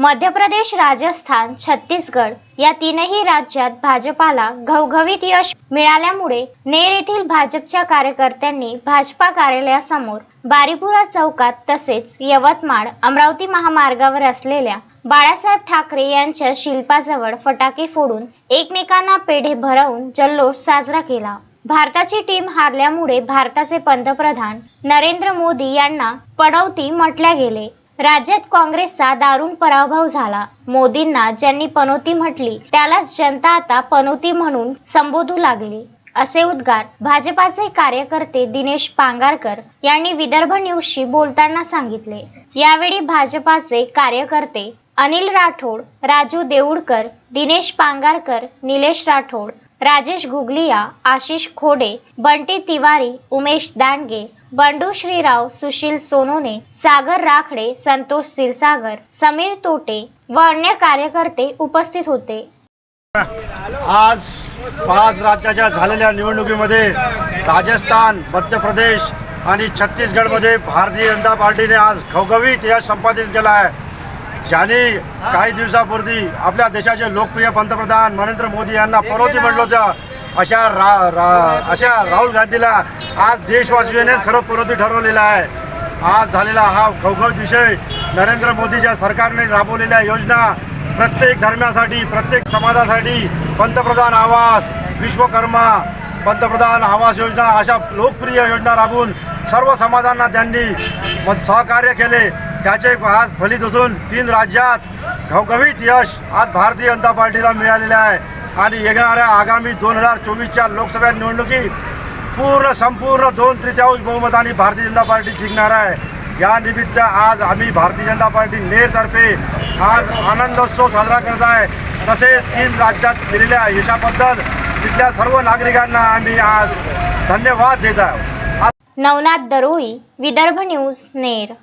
मध्य प्रदेश, राजस्थान, छत्तीसगड या तीनही राज्यात भाजपाला घवघवीत यश मिळाल्यामुळे नेर येथील भाजपच्या कार्यकर्त्यांनी भाजपा कार्यालयासमोर, बारीपुरा चौकात तसेच यवतमाळ अमरावती महामार्गावर असलेल्या बाळासाहेब ठाकरे यांच्या शिल्पाजवळ फटाके फोडून एकमेकांना पेढे भरवून जल्लोष साजरा केला। भारताची टीम हारल्यामुळे भारताचे पंतप्रधान नरेंद्र मोदी यांना पनौती म्हटले गेले। राज्यात काँग्रेसचा दारुण पराभव झाला। मोदींना ज्यांनी पनौती म्हटली त्यालाच जनता आता पनौती म्हणून संबोधू लागली, असे उद्गार भाजपाचे कार्यकर्ते दिनेश पांगारकर यांनी विदर्भ न्यूजशी बोलताना सांगितले। यावेळी भाजपाचे कार्यकर्ते अनिल राठोड, राजू देऊळकर, दिनेश पांगारकर, निलेश राठोड, राजेश घुगलिया, आशिष खोडे, बंटी तिवारी, उमेश दांडगे, बंडू श्रीराव, सुशील सोनोने, सागर राखडे, संतोष क्षीरसागर, समीर तोटे व अन्य कार्यकर्ते उपस्थित होते। आज 5 राज्याच्या झालेल्या निवडणुकीमध्ये राजस्थान, मध्य प्रदेश आणि छत्तीसगडमध्ये भारतीय जनता पार्टीने आज घवघवीत यश संपादित केलं आहे। ज्यांनी काही दिवसापूर्वी आपल्या देशाचे लोकप्रिय पंतप्रधान नरेंद्र मोदी यांना पनौती म्हटलं होतं, अशा राहुल गांधीला आज देशवासियांनीच खरं पनौती ठरवलेला आहे। आज झालेला हा घवघवीत विषय नरेंद्र मोदीच्या सरकारने राबवलेल्या योजना, प्रत्येक धर्मासाठी, प्रत्येक समाजासाठी पंतप्रधान आवास, विश्वकर्मा पंतप्रधान आवास योजना अशा लोकप्रिय योजना राबवून सर्व समाजांना त्यांनी सहकार्य केले। त्याचे आज फलित असून 3 राज्यात घवघवीत यश आज भारतीय जनता पार्टीला मिळालेले आहे आणि येणाऱ्या आगामी 2024च्या लोकसभा निवडणुकीत संपूर्ण 2/3 बहुमताने भारतीय जनता पार्टी जिंकणार आहे। या निमित्त आज आम्ही भारतीय जनता पार्टी नेरतर्फे आज आनंदोत्सव साजरा करत आहे। तसेच 3 राज्यात दिलेल्या यशाबद्दल तिथल्या सर्व नागरिकांना आम्ही आज धन्यवाद देत आहोत। नवनाथ दरोई, विदर्भ न्यूज, नेर।